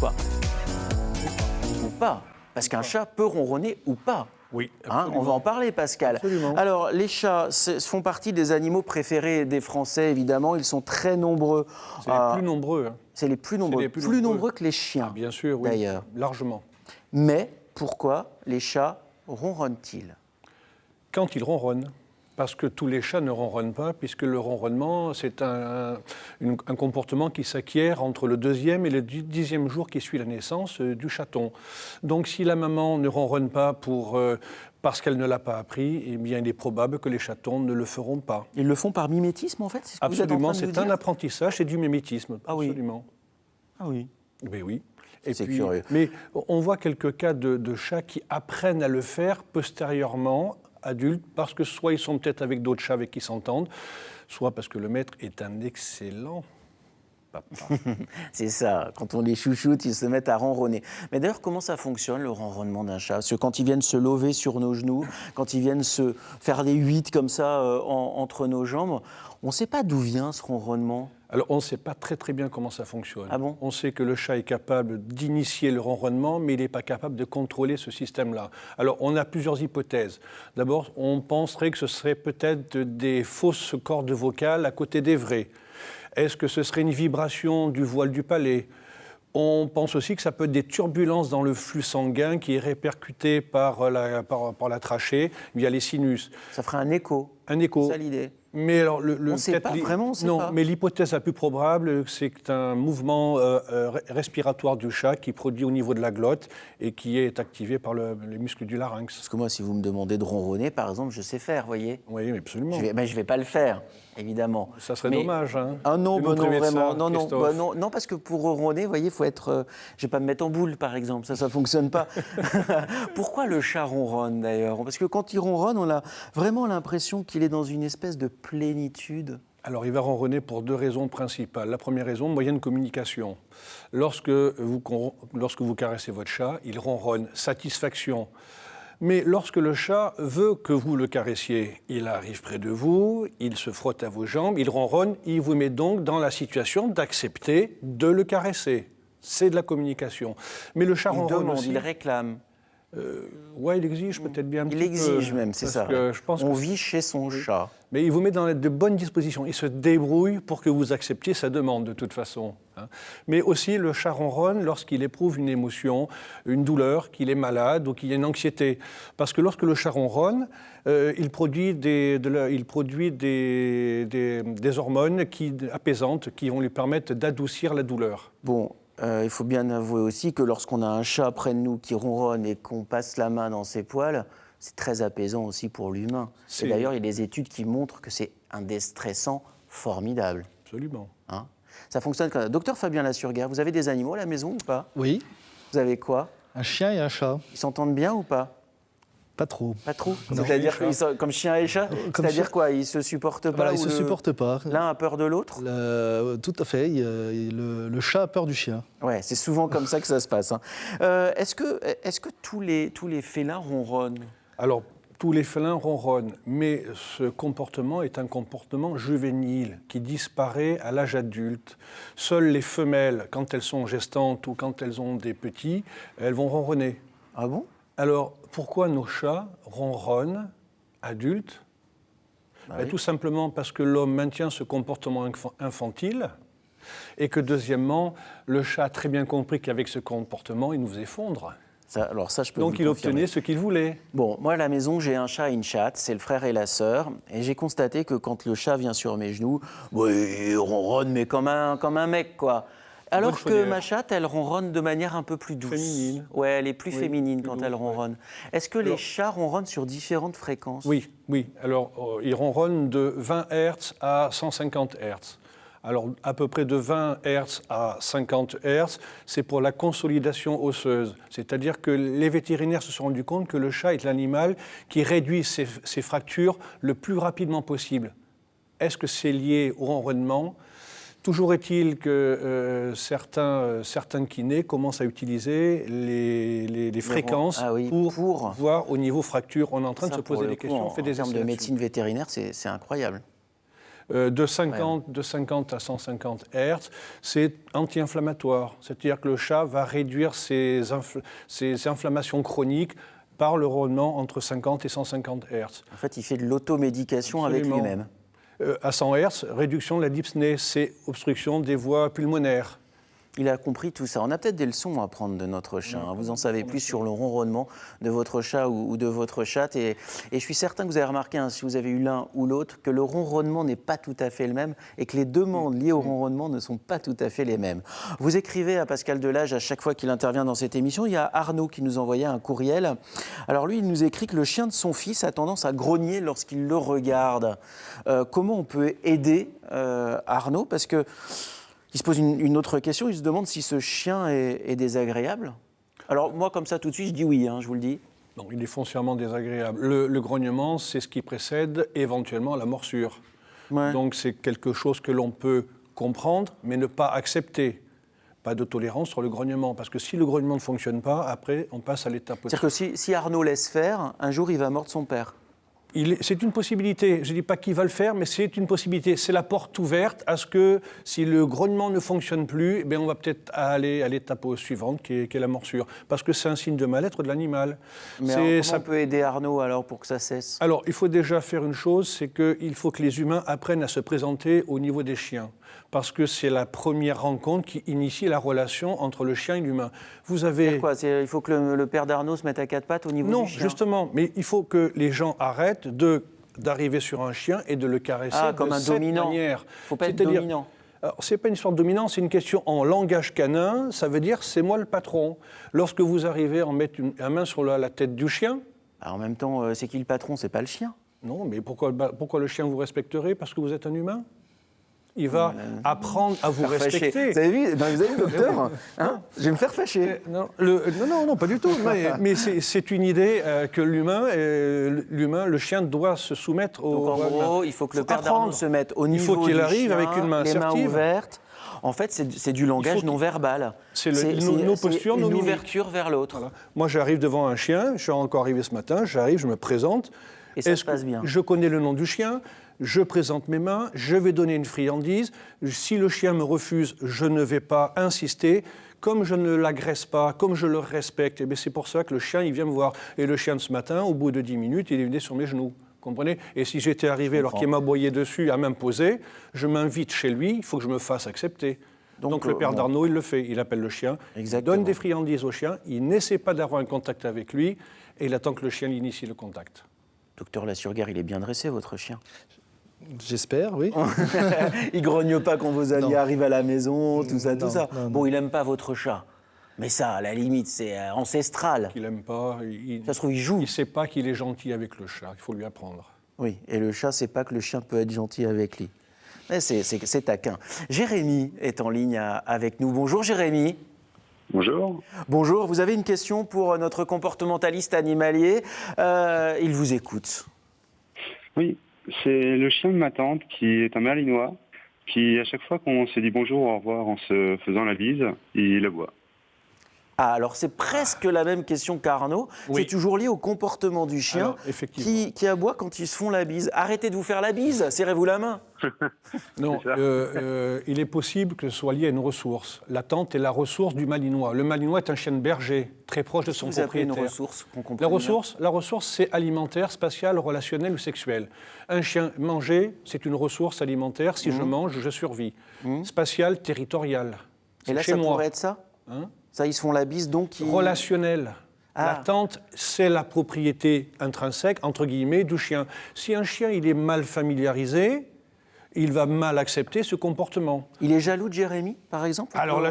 pas? Ou pas? Parce qu'un chat peut ronronner ou pas. Oui, On va en parler, Pascal. Absolument. Alors, les chats font partie des animaux préférés des Français, évidemment. Ils sont très nombreux. C'est les plus nombreux. C'est les plus nombreux. les Plus nombreux que les chiens, Bien sûr, oui, d'ailleurs. largement. Mais pourquoi les chats ronronnent-ils? Quand ils ronronnent, parce que tous les chats ne ronronnent pas, puisque le ronronnement, c'est un comportement qui s'acquiert entre le 2e et le 10e jour qui suit la naissance du chaton. Donc si la maman ne ronronne pas parce qu'elle ne l'a pas appris, eh bien il est probable que les chatons ne le feront pas. Ils le font par mimétisme, en fait? C'est ce que vous êtes en Absolument, train de nous c'est un dire? apprentissage, c'est du mimétisme. Ah oui. Absolument. Ah oui. Mais oui. Et C'est puis, curieux. mais on voit quelques cas de chats qui apprennent à le faire postérieurement, adultes, parce que soit ils sont peut-être avec d'autres chats avec qui ils s'entendent, soit parce que le maître est un excellent papa. C'est ça, quand on les chouchoute, ils se mettent à ronronner. Mais d'ailleurs, comment ça fonctionne, le ronronnement d'un chat? Parce que quand ils viennent se lever sur nos genoux, quand ils viennent se faire des 8 comme ça entre nos jambes, on ne sait pas d'où vient ce ronronnement. Alors, on ne sait pas très bien comment ça fonctionne. Ah bon? On sait que le chat est capable d'initier le ronronnement, mais il n'est pas capable de contrôler ce système-là. Alors, on a plusieurs hypothèses. D'abord, on penserait que ce serait peut-être des fausses cordes vocales à côté des vraies. Est-ce que ce serait une vibration du voile du palais? On pense aussi que ça peut être des turbulences dans le flux sanguin qui est répercuté par la trachée via les sinus. Ça ferait un écho. Un écho. C'est ça l'idée. Mais alors, On ne sait pas, vraiment, on ne sait non, pas. mais l'hypothèse la plus probable, c'est un mouvement respiratoire du chat qui produit au niveau de la glotte et qui est activé par les muscles du larynx. Parce que moi, si vous me demandez de ronronner, par exemple, je sais faire, vous voyez. Oui, absolument. Je vais pas le faire, évidemment. Ça serait Mais- dommage. Hein, Ah non, de bah nous non, priver de vraiment. ça, Non, non, Christophe. bah non, non, parce que pour ronronner, vous voyez, il faut être. Je vais pas me mettre en boule, par exemple. Ça fonctionne pas. Pourquoi le chat ronronne, d'ailleurs? Parce que quand il ronronne, on a vraiment l'impression qu'il est dans une espèce de plénitude. Alors, il va ronronner pour 2 raisons principales. La première raison, moyen de communication. Lorsque vous caressez votre chat, il ronronne, satisfaction. Mais lorsque le chat veut que vous le caressiez, il arrive près de vous, il se frotte à vos jambes, il ronronne, il vous met donc dans la situation d'accepter de le caresser. C'est de la communication. Mais le chat Il ronronne demande, aussi. il réclame. Ouais, il exige peut-être bien un petit Il peu. exige même, c'est parce ça. que je pense On que vit chez son chat. mais il vous met dans de bonnes dispositions. Il se débrouille pour que vous acceptiez sa demande, de toute façon. Hein. Mais aussi, le chat ronronne lorsqu'il éprouve une émotion, une douleur, qu'il est malade ou qu'il y a une anxiété. Parce que lorsque le chat ronronne, il produit des hormones apaisantes qui vont lui permettre d'adoucir la douleur. Bon, il faut bien avouer aussi que lorsqu'on a un chat près de nous qui ronronne et qu'on passe la main dans ses poils, c'est très apaisant aussi pour l'humain. Et d'ailleurs, il y a des études qui montrent que c'est un déstressant formidable. Absolument. Hein, ça fonctionne comme ça. Docteur Fabien Lassurguerre, vous avez des animaux à la maison ou pas? Oui, Vous avez quoi? un chien et un chat. Ils s'entendent bien ou pas? Pas trop. Pas trop. Non. C'est-à-dire qu'ils sont comme chien et chat? Comme C'est-à-dire chien. quoi? Ils se supportent pas? Voilà, ils ou ne se supportent pas. L'un a peur de l'autre? Tout à fait. Le chat a peur du chien. Ouais, c'est souvent comme ça que ça se passe. Hein. Est-ce que tous les félins ronronnent? Alors, tous les félins ronronnent, mais ce comportement est un comportement juvénile qui disparaît à l'âge adulte. Seules les femelles, quand elles sont gestantes ou quand elles ont des petits, elles vont ronronner. Ah bon? Alors, pourquoi nos chats ronronnent adultes? Oui. Tout simplement parce que l'homme maintient ce comportement infantile et que, deuxièmement, le chat a très bien compris qu'avec ce comportement, il nous faisait fondre. Alors ça, je peux Donc, vous il le confirmer. obtenait ce qu'il voulait. Bon, moi à la maison, j'ai un chat et une chatte, c'est le frère et la sœur. Et j'ai constaté que quand le chat vient sur mes genoux, il ronronne, mais comme un mec, quoi. Alors Bonne que chaudière. ma chatte, elle ronronne de manière un peu plus douce. Féminine. Ouais, elle est plus Oui, féminine plus quand douce, elle ouais. ronronne. Est-ce que les Alors- chats ronronnent sur différentes fréquences? Oui, oui. Alors, il ronronne de 20 Hz à 150 Hz. Alors, à peu près de 20 Hz à 50 Hz, c'est pour la consolidation osseuse. C'est-à-dire que les vétérinaires se sont rendus compte que le chat est l'animal qui réduit ses fractures le plus rapidement possible. Est-ce que c'est lié au ronronnement ? Toujours est-il que certains kinés commencent à utiliser les fréquences Ah oui, pour voir au niveau fracture. On est en train de Ça, se pour poser le des coup, questions, on fait en des termes essais de là-dessus. médecine vétérinaire, c'est incroyable. de 50 à 150 Hz, c'est anti-inflammatoire. C'est-à-dire que le chat va réduire ses inflammations chroniques par le ronronnement entre 50 et 150 Hz. En fait, il fait de l'automédication avec Absolument. lui-même. À 100 Hz, réduction de la dyspnée, c'est obstruction des voies pulmonaires. Il a compris tout ça. On a peut-être des leçons à apprendre de notre chat. Vous en savez plus sur le ronronnement de votre chat ou de votre chatte. Et je suis certain que vous avez remarqué, si vous avez eu l'un ou l'autre, que le ronronnement n'est pas tout à fait le même et que les demandes liées au ronronnement ne sont pas tout à fait les mêmes. Vous écrivez à Pascal Delage à chaque fois qu'il intervient dans cette émission. Il y a Arnaud qui nous envoyait un courriel. Alors lui, il nous écrit que le chien de son fils a tendance à grogner lorsqu'il le regarde. Comment on peut aider Arnaud ? Parce que il se pose une autre question, il se demande si ce chien est désagréable. Alors moi, comme ça, tout de suite, je dis oui, je vous le dis. Non, il est foncièrement désagréable. Le grognement, c'est ce qui précède éventuellement la morsure. Ouais. Donc c'est quelque chose que l'on peut comprendre, mais ne pas accepter. Pas de tolérance sur le grognement, parce que si le grognement ne fonctionne pas, après, on passe à l'étape au-dessus. C'est-à-dire que si Arnaud laisse faire, un jour, il va mordre son père. C'est une possibilité. Je ne dis pas qu'il va le faire, mais c'est une possibilité. C'est la porte ouverte à ce que, si le grognement ne fonctionne plus, eh on va peut-être aller à l'étape suivante, qui est la morsure. Parce que c'est un signe de mal-être de l'animal. Mais alors, comment on peut aider Arnaud alors pour que ça cesse ? Alors, il faut déjà faire une chose, c'est qu'il faut que les humains apprennent à se présenter au niveau des chiens. Parce que c'est la première rencontre qui initie la relation entre le chien et l'humain. Vous avez... C'est quoi ? Il faut que le père d'Arnaud se mette à quatre pattes au niveau du chien ? Non, justement. Mais il faut que les gens arrêtent d'arriver sur un chien et de le caresser comme un cette dominant. manière. Il ne faut pas être dominant. Ce n'est pas une histoire de dominance, c'est une question en langage canin. Ça veut dire c'est moi le patron. Lorsque vous arrivez à mettre la main sur la tête du chien... Alors, en même temps, c'est qui le patron ? C'est pas le chien. Non, mais pourquoi le chien vous respecterait ? Parce que vous êtes un humain ? Il va apprendre à vous respecter. Vous avez vu, docteur, je vais me faire fâcher. Non, pas du tout. mais c'est une idée que l'humain, le chien doit se soumettre au... Donc en gros, il faut que le père d'Arnaud se mette au niveau du chien, il faut qu'il arrive avec une main les mains assertive. ouvertes. En fait, c'est du langage non verbal. C'est nos postures, nos une mimiques. ouverture vers l'autre. Voilà. Moi, j'arrive devant un chien, je suis encore arrivé ce matin, j'arrive, je me présente. Et ça se passe bien. Je connais le nom du chien, je présente mes mains, je vais donner une friandise. Si le chien me refuse, je ne vais pas insister. Comme je ne l'agresse pas, comme je le respecte, c'est pour ça que le chien, il vient me voir. Et le chien, ce matin, au bout de 10 minutes, il est venu sur mes genoux. Comprenez ? Et si j'étais arrivé alors qu'il m'aboyait dessus à m'imposer, je m'invite chez lui, il faut que je me fasse accepter. Donc le père d'Arnaud, il le fait. Il appelle le chien, il donne des friandises au chien, il n'essaie pas d'avoir un contact avec lui, et il attend que le chien initie le contact. Docteur Lassurguère, il est bien dressé, votre chien. J'espère, oui. Il grogne pas quand vos alliés arrivent à la maison, tout ça. Non. Bon, il aime pas votre chat. Mais ça, à la limite, c'est ancestral. Il aime pas. Ça se trouve, il joue. Il sait pas qu'il est gentil avec le chat. Il faut lui apprendre. Oui, et le chat sait pas que le chien peut être gentil avec lui. Mais c'est taquin. Jérémy est en ligne avec nous. Bonjour Jérémy. Bonjour. Bonjour, vous avez une question pour notre comportementaliste animalier. Il vous écoute. Oui, c'est le chien de ma tante qui est un malinois, qui à chaque fois qu'on se dit bonjour ou au revoir en se faisant la bise, il aboie. Ah, alors c'est presque la même question qu'Arnaud. Oui. C'est toujours lié au comportement du chien qui aboie quand ils se font la bise. Arrêtez de vous faire la bise, serrez-vous la main. Non, il est possible que ce soit lié à une ressource. La tante est la ressource du malinois. Le malinois est un chien de berger, très proche de son propriétaire. Une ressource qu'on comprend La ressource, c'est alimentaire, spatiale, relationnelle ou sexuelle. Un chien, manger, c'est une ressource alimentaire. Si je mange, je survis. Spatiale, territoriale. Et là, ça pourrait être ça Ça, ils se font la bise, donc... Relationnel. La tante, c'est la propriété intrinsèque, entre guillemets, du chien. Si un chien, il est mal familiarisé, il va mal accepter ce comportement. Il est jaloux de Jérémy, par exemple? Alors la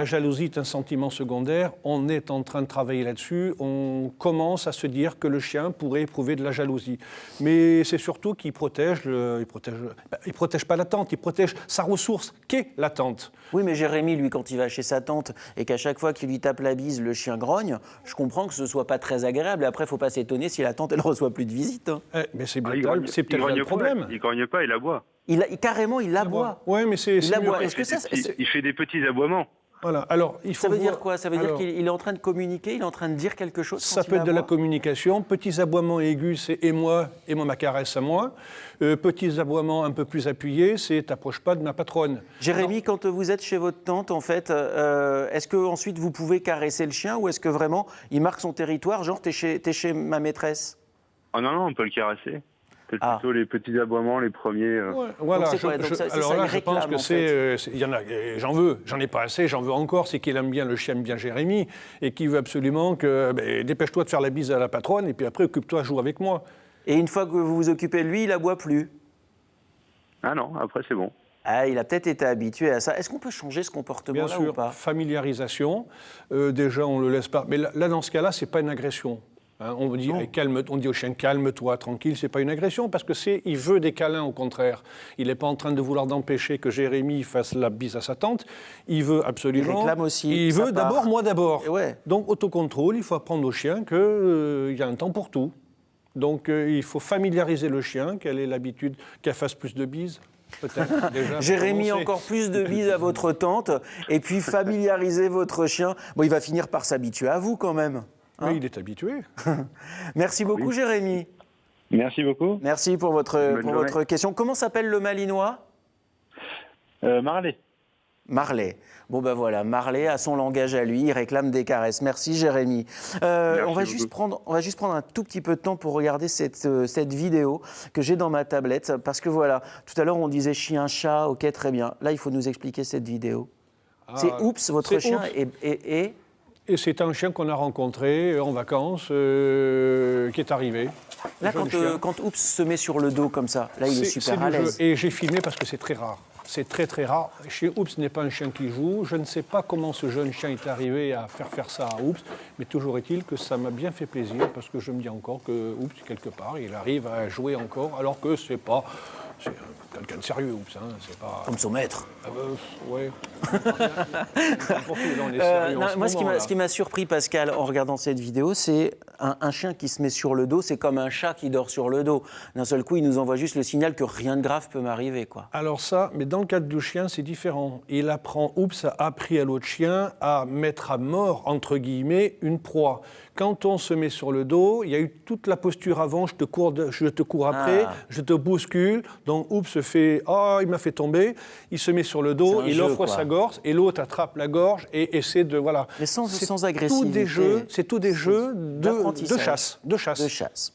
jalousie est un sentiment secondaire. On est en train de travailler là-dessus. On commence à se dire que le chien pourrait éprouver de la jalousie. Mais c'est surtout qu'il protège, il protège pas la tante, il protège sa ressource, qu'est la tante. Oui, mais Jérémy, lui, quand il va chez sa tante et qu'à chaque fois qu'il lui tape la bise, le chien grogne, je comprends que ce soit pas très agréable. Et après, il ne faut pas s'étonner si la tante, elle reçoit plus de visites. Mais c'est peut-être le problème. Il grogne pas, il aboie. Carrément, il aboie. Oui, mais c'est il aboie. Est-ce que il fait des petits aboiements. Voilà. Alors, il faut Ça veut dire voir- quoi? Ça veut dire alors, qu'il est en train de communiquer, il est en train de dire quelque chose Ça quand il peut être de la aboie communication. Petits aboiements aigus, c'est et moi ma caresse à moi. Petits aboiements un peu plus appuyés, c'est t'approches pas de ma patronne. Jérémy, quand vous êtes chez votre tante, en fait, est-ce que ensuite vous pouvez caresser le chien ou est-ce que vraiment il marque son territoire, genre t'es chez ma maîtresse? Oh non, on peut le caresser. Peut-être Ah. plutôt les petits aboiements, les premiers. Ouais, voilà. c'est quoi? Donc ça, c'est alors ça, là, il je pense réclame, que en il y en a. J'en ai pas assez, j'en veux encore. C'est qu'il aime bien le chien, aime bien Jérémy, et qu'il veut absolument que dépêche-toi de faire la bise à la patronne, et puis après occupe-toi, joue avec moi. Et une fois que vous vous occupez de lui, il aboie plus. Ah non, après c'est bon. Ah, il a peut-être été habitué à ça. Est-ce qu'on peut changer ce Bien comportement-là ou sûr, pas? familiarisation. Déjà, on le laisse pas. Mais là, dans ce cas-là, c'est pas une agression. Hein, on dit on dit au chien calme-toi, tranquille, c'est pas une agression parce que il veut des câlins au contraire. Il n'est pas en train de vouloir d'empêcher que Jérémy fasse la bise à sa tante. Il veut absolument. Il réclame aussi Il sa veut part. d'abord, moi d'abord. Et ouais. Donc autocontrôle, il faut apprendre au chien qu'il y a un temps pour tout. Donc il faut familiariser le chien, qu'elle ait l'habitude, qu'elle fasse plus de bises. Peut-être déjà. pour Jérémy, commencer. encore plus de bises à votre tante et puis familiariser votre chien. Bon, il va finir par s'habituer à vous quand même. Mais il est habitué. Merci beaucoup, Jérémy. Merci beaucoup. Merci pour votre journée. question. Comment s'appelle le Malinois? Marley. Marley. Bon ben voilà, Marley a son langage à lui, il réclame des caresses. Merci Jérémy. On va juste prendre un tout petit peu de temps pour regarder cette vidéo que j'ai dans ma tablette parce que voilà, tout à l'heure on disait chien, chat, ok très bien. Là il faut nous expliquer cette vidéo. C'est Oups, votre c'est chien Oups. et Et c'est un chien qu'on a rencontré en vacances, qui est arrivé. là Jeune chien. quand Oups se met sur le dos comme ça, là il est super du à jeu. l'aise. Et j'ai filmé parce que c'est très rare. C'est très très rare. Chez Oups, ce n'est pas un chien qui joue. Je ne sais pas comment ce jeune chien est arrivé à faire ça à Oups, mais toujours est-il que ça m'a bien fait plaisir parce que je me dis encore que Oups, quelque part, il arrive à jouer encore, alors que c'est quelqu'un de sérieux, Oups. Hein, c'est pas. Comme son maître. Ouais. N'importe où, là, on est sérieux en ce Moi, moment, là. ce qui m'a surpris, Pascal, en regardant cette vidéo, c'est un chien qui se met sur le dos, c'est comme un chat qui dort sur le dos. D'un seul coup, il nous envoie juste le signal que rien de grave peut m'arriver, quoi. Alors ça, mais dans le cadre du chien, c'est différent. Oups a appris à l'autre chien à mettre à mort, entre guillemets, une proie. Quand on se met sur le dos, il y a eu toute la posture avant, je te cours après, je te bouscule. Donc Oups se fait, il m'a fait tomber. Il se met sur le dos, C'est un il jeu, offre quoi. sa gorge et l'autre attrape la gorge et essaie de, voilà. Mais sans C'est agressivité. C'est tout des jeux de d'apprentissage. chasse. De chasse.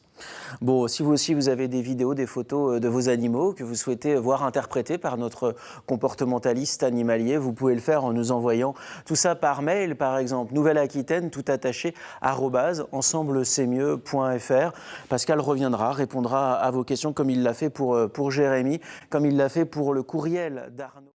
Bon, si vous aussi vous avez des vidéos, des photos de vos animaux que vous souhaitez voir interprétées par notre comportementaliste animalier, vous pouvez le faire en nous envoyant tout ça par mail, par exemple, Nouvelle-Aquitaine, tout attaché, @ensemblecestmieux.fr. Pascal reviendra, répondra à vos questions comme il l'a fait pour Jérémy, comme il l'a fait pour le courriel d'Arnaud.